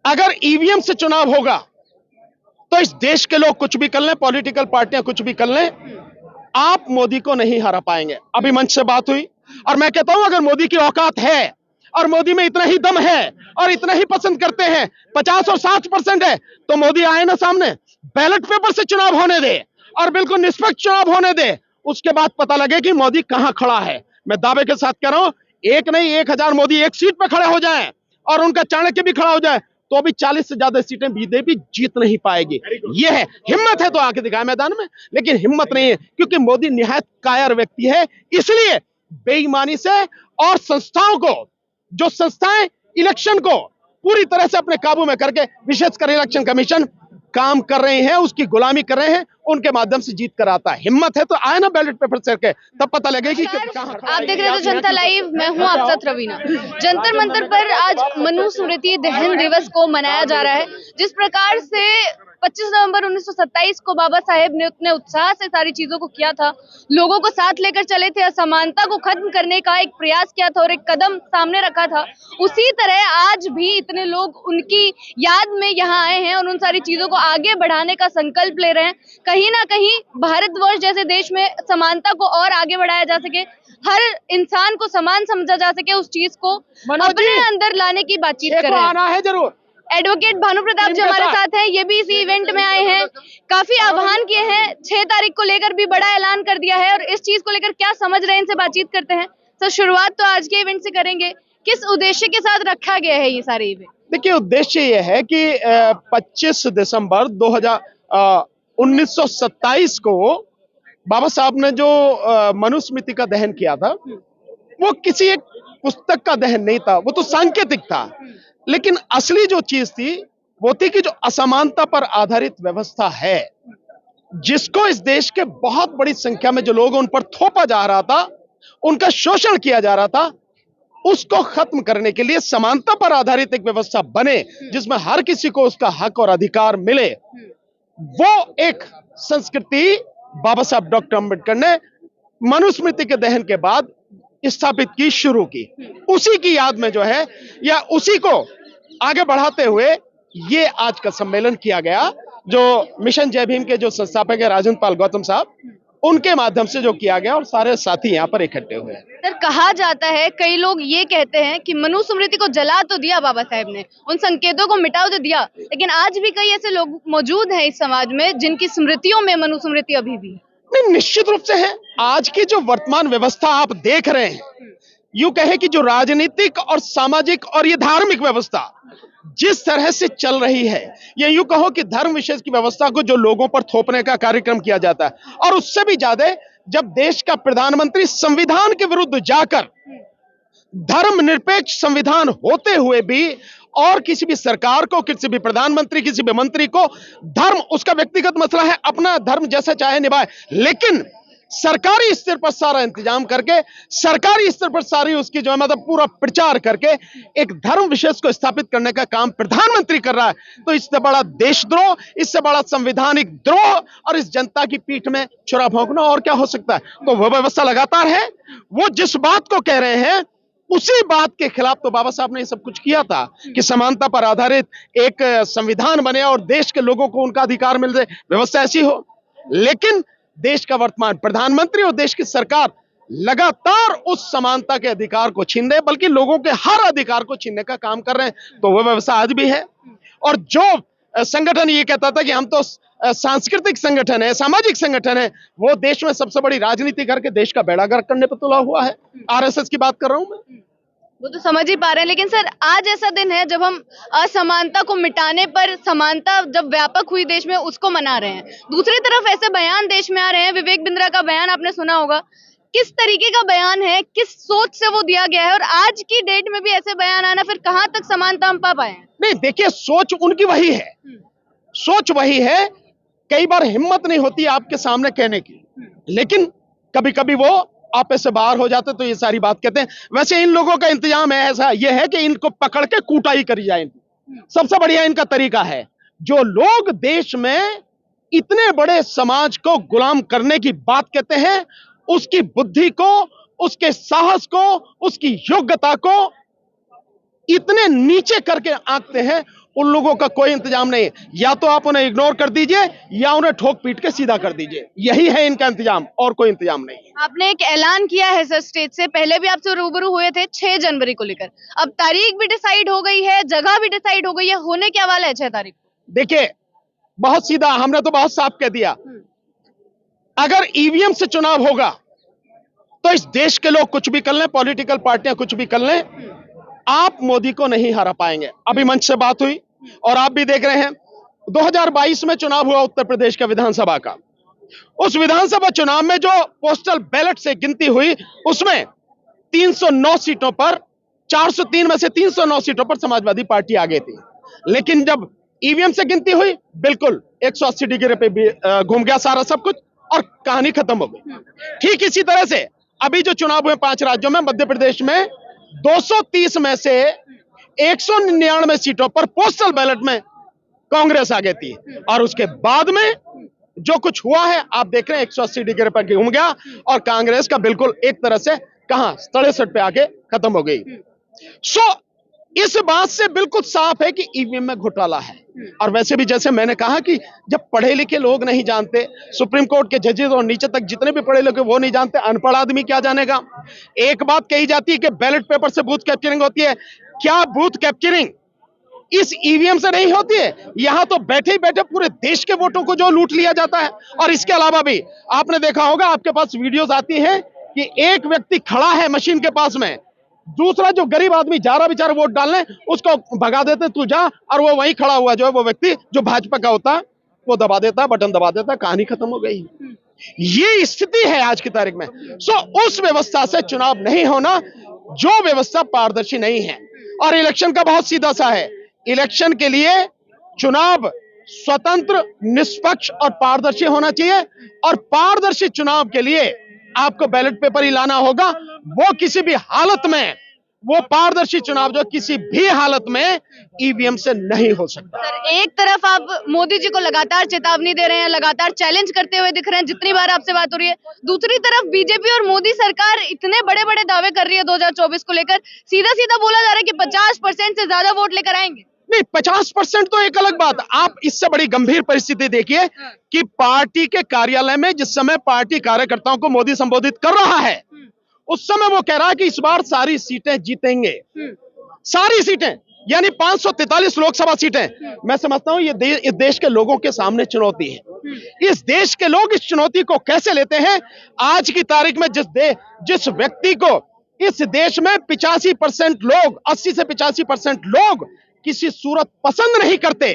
अगर ईवीएम से चुनाव होगा तो इस देश के लोग कुछ भी कर लें, पॉलिटिकल पार्टियां कुछ भी कर लें, आप मोदी को नहीं हरा पाएंगे। अभी मंच से बात हुई और मैं कहता हूं अगर मोदी की औकात है और मोदी में इतना ही दम है और इतना ही पसंद करते हैं, 50 और 60% है, तो मोदी आए ना सामने, बैलेट पेपर से चुनाव होने दे और बिल्कुल निष्पक्ष चुनाव होने दे। उसके बाद पता लगे कि मोदी कहां खड़ा है। मैं दावे के साथ कह रहा हूं, एक नहीं 1000 मोदी एक सीट पे खड़े हो जाएं और उनका चाणक्य भी खड़ा हो जाए तो भी 40 से ज्यादा सीटें बीजेपी जीत नहीं पाएगी। यह है, हिम्मत है तो आके दिखाए मैदान में, लेकिन हिम्मत नहीं है क्योंकि मोदी निहायत कायर व्यक्ति है। इसलिए बेईमानी से और संस्थाओं को, जो संस्थाएं इलेक्शन को पूरी तरह से अपने काबू में करके, विशेषकर इलेक्शन कमीशन काम कर रहे हैं, उसकी गुलामी कर रहे हैं, उनके माध्यम से जीत कर आता है। हिम्मत है तो आए ना बैलेट पेपर से के, तब पता लगेगी कि आप देख रहे थे जनता लाइव, मैं हूं अफसत रवीना। जंतर मंतर पर आज मनुस्मृति दहन दिवस को मनाया जा रहा है। जिस प्रकार से 25 नवंबर 1927 को बाबा साहेब ने उतने उत्साह से सारी चीजों को किया था, लोगों को साथ लेकर चले थे, असमानता को खत्म करने का एक प्रयास किया था और एक कदम सामने रखा था, उसी तरह आज भी इतने लोग उनकी याद में यहाँ आए हैं और उन सारी चीजों को आगे बढ़ाने का संकल्प ले रहे हैं। कहीं ना कहीं भारतवर्ष जैसे देश में समानता को और आगे बढ़ाया जा सके, हर इंसान को समान समझा जा सके, उस चीज को अपने अंदर लाने की बातचीत कर रहे हैं। आना है जरूर। एडवोकेट भानु प्रताप जी हमारे साथ हैं, ये भी इसी इवेंट में आए हैं, काफी आह्वान किए हैं, 6 तारीख को लेकर भी बड़ा ऐलान कर दिया है और इस चीज को लेकर क्या समझ रहे हैं, इनसे बातचीत करते हैं। तो शुरुआत तो आज के इवेंट से करेंगे, किस उद्देश्य के साथ रखा गया है ये सारे इवेंट? देखिए, उद्देश्य ये है कि 25 दिसंबर 1927 को बाबा साहब ने जो मनुस्मृति का दहन किया था, वो किसी एक पुस्तक का दहन नहीं था, वो तो सांकेतिक था। लेकिन असली जो चीज थी वो थी कि जो असमानता पर आधारित व्यवस्था है, जिसको इस देश के बहुत बड़ी संख्या में जो लोग उन पर थोपा जा रहा था, उनका शोषण किया जा रहा था, उसको खत्म करने के लिए समानता पर आधारित एक व्यवस्था बने जिसमें हर किसी को उसका हक और अधिकार मिले। वो एक संस्कृति बाबा साहब डॉक्टर अंबेडकर ने मनुस्मृति के दहन के बाद स्थापित की, शुरू की। उसी की याद में जो है, या उसी को आगे बढ़ाते हुए ये आज का सम्मेलन किया गया, जो मिशन जय भीम के जो संस्थापक है राजेंद्र पाल गौतम साहब, उनके माध्यम से जो किया गया और सारे साथी यहाँ पर इकट्ठे हुए हैं। सर, कहा जाता है, कई लोग ये कहते हैं कि मनुस्मृति को जला तो दिया बाबा साहेब ने, उन संकेतों को मिटा तो दिया, लेकिन आज भी कई ऐसे लोग मौजूद हैं इस समाज में जिनकी स्मृतियों में मनुस्मृति अभी भी नहीं, निश्चित रूप से है। आज की जो वर्तमान व्यवस्था आप देख रहे हैं, यूं कहे कि जो राजनीतिक और सामाजिक और ये धार्मिक व्यवस्था जिस तरह से चल रही है, ये यूं कहो कि धर्म विशेष की व्यवस्था को जो लोगों पर थोपने का कार्यक्रम किया जाता है, और उससे भी ज्यादा जब देश का प्रधानमंत्री संविधान के विरुद्ध जाकर, धर्मनिरपेक्ष संविधान होते हुए भी, और किसी भी सरकार को, किसी भी प्रधानमंत्री, किसी भी मंत्री को धर्म उसका व्यक्तिगत मसला है, अपना धर्म जैसा चाहे निभाए, लेकिन सरकारी स्तर पर सारा इंतजाम करके, सरकारी स्तर पर सारी उसकी जो है मतलब पूरा प्रचार करके एक धर्म विशेष को स्थापित करने का काम प्रधानमंत्री कर रहा है, तो इससे बड़ा देशद्रोह, इससे बड़ा संवैधानिक द्रोह और इस जनता की पीठ में छुरा भोंकना और क्या हो सकता है। तो वह व्यवस्था लगातार है। वो जिस बात को कह रहे हैं उसी बात के खिलाफ तो बाबा साहब ने ये सब कुछ किया था कि समानता पर आधारित एक संविधान बने और देश के लोगों को उनका अधिकार मिल जाए, व्यवस्था ऐसी हो। लेकिन देश का वर्तमान प्रधानमंत्री और देश की सरकार लगातार उस समानता के अधिकार को छीन रहे, बल्कि लोगों के हर अधिकार को छीनने का काम कर रहे हैं। तो वह व्यवस्था आज भी है। और जो संगठन ये कहता था कि हम तो सांस्कृतिक संगठन है, सामाजिक संगठन है, वो देश में सबसे बड़ी राजनीति करके देश का बेड़ा गर्क करने पर तुला हुआ है। आरएसएस की बात कर रहा हूं मैं। वो तो समझ ही पा रहे हैं, लेकिन सर आज ऐसा दिन है जब हम असमानता को मिटाने पर, समानता जब व्यापक हुई देश में, उसको मना रहे हैं। दूसरी तरफ ऐसे बयान देश में आ रहे हैं, विवेक बिंद्रा का बयान आपने सुना होगा, किस तरीके का बयान है, किस सोच से वो दिया गया है, और आज की डेट में भी ऐसे बयान आना, फिर कहां तक समानता हम पा पाए हैं? नहीं, देखिए, सोच उनकी वही है, सोच वही है। कई बार हिम्मत नहीं होती आपके सामने कहने की, लेकिन कभी कभी वो आपे से बाहर हो जाते तो ये सारी बात कहते हैं। वैसे इन लोगों का इंतजाम है ऐसा, ये है कि इनको पकड़ के कुटाई करी जाए। सबसे बढ़िया इनका तरीका है, जो लोग देश में इतने बड़े समाज को गुलाम करने की बात कहते हैं, उसकी बुद्धि को, उसके साहस को, उसकी योग्यता को इतने नीचे करके आंकते हैं, उन लोगों का कोई इंतजाम नहीं है। या तो आप उन्हें इग्नोर कर दीजिए या उन्हें ठोक पीट के सीधा कर दीजिए, यही है इनका इंतजाम, और कोई इंतजाम नहीं है। आपने एक ऐलान किया है सर स्टेज से, पहले भी आपसे रूबरू हुए थे 6 जनवरी को लेकर, अब तारीख भी डिसाइड हो गई है, जगह भी डिसाइड हो गई है, होने क्या वाला है 6 तारीख को? देखिए, बहुत सीधा, हमने तो बहुत साफ कह दिया, अगर ईवीएम से चुनाव होगा तो इस देश के लोग कुछ भी कर लें, पॉलिटिकल पार्टियां कुछ भी कर लें, आप मोदी को नहीं हरा पाएंगे। अभी मंच से बात हुई और आप भी देख रहे हैं, 2022 में चुनाव हुआ उत्तर प्रदेश का विधानसभा का। उस विधानसभा चुनाव में जो पोस्टल बैलेट से गिनती हुई, उसमें 309 सीटों पर, 403 में से 309 सीटों पर समाजवादी पार्टी आगे थी। लेकिन जब ईवीएम से गिनती हुई, बिल्कुल 180 डिग्री पे घूम गया सारा सब कुछ और कहानी खत्म हो गई। ठीक इसी तरह से अभी जो चुनाव हुए 5 राज्यों में, मध्य प्रदेश में 230 में से 199 सीटों पर पोस्टल बैलेट में कांग्रेस आगे थी, और उसके बाद में जो कुछ हुआ है आप देख रहे हैं, 180 डिग्री पर घूम गया और कांग्रेस का बिल्कुल एक तरह से कहां 67 पे आके खत्म हो गई। सो इस बात से बिल्कुल साफ है कि ईवीएम में घोटाला है। और वैसे भी जैसे मैंने कहा कि जब पढ़े लिखे लोग नहीं जानते, सुप्रीम कोर्ट के जजेस और नीचे तक जितने भी पढ़े लिखे वो नहीं जानते, अनपढ़ आदमी क्या जानेगा। एक बात कही जाती है कि बैलेट पेपर से बूथ कैप्चरिंग होती है, क्या बूथ कैप्चरिंग इस ईवीएम से नहीं होती है? यहां तो बैठे ही बैठे पूरे देश के वोटों को जो लूट लिया जाता है। और इसके अलावा भी आपने देखा होगा, आपके पास वीडियोस आती हैं कि एक व्यक्ति खड़ा है मशीन के पास में, दूसरा जो गरीब आदमी जा रहा बेचारा वोट डालने, उसको भगा देते तू जा, और वो वहीं खड़ा हुआ जो है वो व्यक्ति जो भाजपा का होता है वो दबा देता है, बटन दबा देता है, कहानी खत्म हो गई। ये स्थिति है आज की तारीख में। सो उस व्यवस्था से चुनाव नहीं होना जो व्यवस्था पारदर्शी नहीं है। और इलेक्शन का बहुत सीधा सा है, इलेक्शन के लिए चुनाव स्वतंत्र, निष्पक्ष और पारदर्शी होना चाहिए, और पारदर्शी चुनाव के लिए आपको बैलेट पेपर ही लाना होगा। वो किसी भी हालत में, वो पारदर्शी चुनाव जो किसी भी हालत में ईवीएम से नहीं हो सकता। सर, एक तरफ आप मोदी जी को लगातार चेतावनी दे रहे हैं, लगातार चैलेंज करते हुए दिख रहे हैं जितनी बार आपसे बात हो रही है, दूसरी तरफ बीजेपी और मोदी सरकार इतने बड़े बड़े दावे कर रही है 2024 को लेकर, सीधा सीधा बोला जा रहा है कि 50% से ज्यादा वोट लेकर आएंगे। नहीं, 50% तो एक अलग बात। आप इससे बड़ी गंभीर परिस्थिति देखिए कि पार्टी के कार्यालय में जिस समय पार्टी कार्यकर्ताओं को मोदी संबोधित कर रहा है, उस समय वो कह रहा है कि इस बार सारी सीटें जीतेंगे, सारी सीटें, यानी 543 लोकसभा सीटें। मैं समझता हूं ये इस देश के लोगों के सामने चुनौती है। इस देश के लोग इस चुनौती को कैसे लेते हैं? आज की तारीख में जिस व्यक्ति को इस देश में 85% लोग, 80 से 85% लोग किसी सूरत पसंद नहीं करते,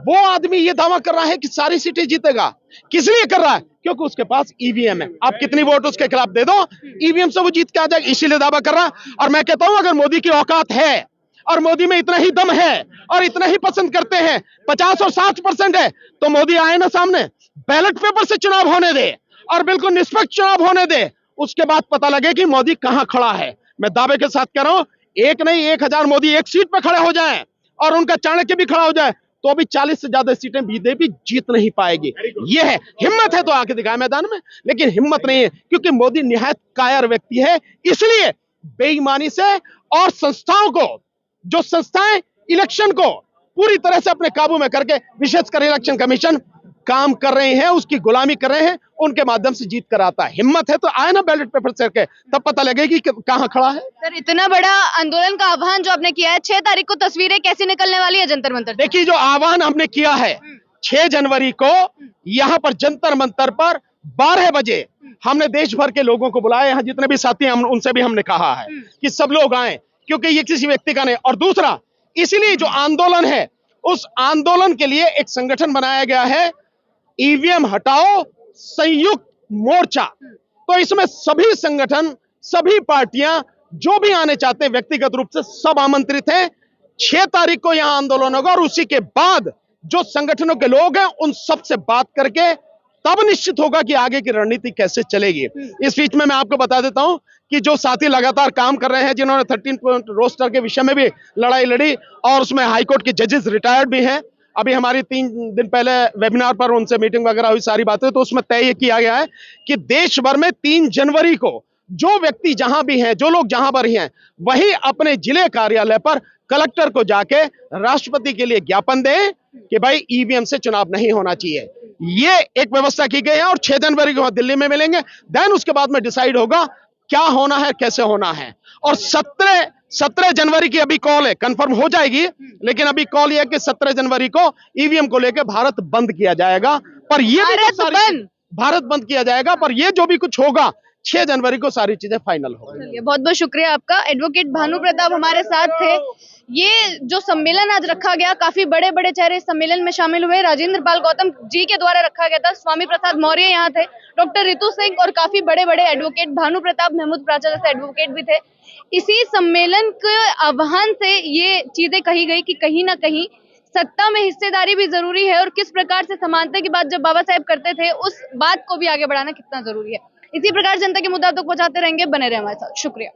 वो आदमी ये दावा कर रहा है कि सारी सीटें जीतेगा। किस लिए कर रहा है? क्योंकि उसके पास ईवीएम है। आप कितनी वोट उसके खिलाफ दे दो, ईवीएम से वो जीत के आ जाएगा, इसीलिए दावा कर रहा है। और मैं कहता हूं, अगर मोदी की औकात है और मोदी में इतना ही दम है और इतना ही पसंद करते हैं, 50 और 60% है, तो मोदी आए ना सामने, बैलेट पेपर से चुनाव होने दे और बिल्कुल निष्पक्ष चुनाव होने दे, उसके बाद पता लगे कि मोदी कहां खड़ा है। मैं दावे के साथ कह रहा हूं, एक नहीं 1000 मोदी एक सीट पर खड़े हो जाएं और उनका चाणक्य भी खड़ा हो जाए, तो अभी 40 से ज्यादा सीटें बीजेपी जीत नहीं पाएगी। यह है, हिम्मत है तो आके दिखाए मैदान में, लेकिन हिम्मत नहीं है क्योंकि मोदी निहायत कायर व्यक्ति है। इसलिए बेईमानी से और संस्थाओं को, जो संस्थाएं इलेक्शन को पूरी तरह से अपने काबू में करके, विशेषकर इलेक्शन कमीशन काम कर रहे हैं, उसकी गुलामी कर रहे हैं, उनके माध्यम से जीत कर आता है। हिम्मत है तो आए ना बैलेट पेपर से के, तब पता लगेगी कि कहां खड़ा है। सर, इतना बड़ा आंदोलन का आह्वान जो आपने किया है, 6 तारीख को तस्वीरें कैसी निकलने वाली है जंतर मंतर? देखिए, जो आह्वान हमने किया है 6 जनवरी को यहां पर जंतर मंतर पर 12 बजे हमने देश भर के लोगों को बुलाया, यहाँ जितने भी साथी हैं उनसे भी हमने कहा है कि सब लोग आए, क्योंकि ये किसी व्यक्ति का नहीं। और दूसरा, इसीलिए जो आंदोलन है, उस आंदोलन के लिए एक संगठन बनाया गया है, ईवीएम हटाओ संयुक्त मोर्चा। तो इसमें सभी संगठन, सभी पार्टियां जो भी आने चाहते हैं व्यक्तिगत रूप से, सब आमंत्रित हैं। 6 तारीख को यहां आंदोलन होगा और उसी के बाद जो संगठनों के लोग हैं उन सब से बात करके तब निश्चित होगा कि आगे की रणनीति कैसे चलेगी। इस बीच में मैं आपको बता देता हूं कि जो साथी लगातार काम कर रहे हैं, जिन्होंने 13 पॉइंट रोस्टर के विषय में भी लड़ाई लड़ी और उसमें हाईकोर्ट के जजेस रिटायर्ड भी हैं, अभी हमारी 3 दिन पहले वेबिनार पर उनसे मीटिंग वगैरह हुई, सारी बातें, तो उसमें तय किया गया है कि देश भर में 3 जनवरी को जो व्यक्ति जहां भी हैं, जो लोग जहां पर ही हैं, वही अपने जिले कार्यालय पर कलेक्टर को जाके राष्ट्रपति के लिए ज्ञापन दें कि भाई ईवीएम से चुनाव नहीं होना चाहिए। ये एक व्यवस्था की गई है और 6 जनवरी को दिल्ली में मिलेंगे। देन उसके बाद में डिसाइड होगा क्या होना है, कैसे होना है। और 17 जनवरी की अभी कॉल है, कंफर्म हो जाएगी, लेकिन अभी कॉल यह है कि 17 जनवरी को ईवीएम को लेकर भारत बंद किया जाएगा। पर ये भारत बंद किया जाएगा, पर ये जो भी कुछ होगा 6 जनवरी को सारी चीजें फाइनल होंगी। बहुत बहुत शुक्रिया आपका। एडवोकेट भानु प्रताप हमारे साथ थे। ये जो सम्मेलन आज रखा गया, काफी बड़े बड़े चेहरे इस सम्मेलन में शामिल हुए। राजेंद्र पाल गौतम जी के द्वारा रखा गया था, स्वामी प्रसाद मौर्य यहाँ थे, डॉक्टर रितु सिंह और काफी बड़े बड़े एडवोकेट, भानु प्रताप, महमूद प्राचा जैसे एडवोकेट भी थे। इसी सम्मेलन के आह्वान से ये चीजें कही गई कि कहीं ना कहीं सत्ता में हिस्सेदारी भी जरूरी है और किस प्रकार से समानता की बात जब बाबा साहेब करते थे, उस बात को भी आगे बढ़ाना कितना जरूरी है। इसी प्रकार जनता के मुद्दों तक पहुंचाते रहेंगे, बने रहे हमारे साथ। शुक्रिया।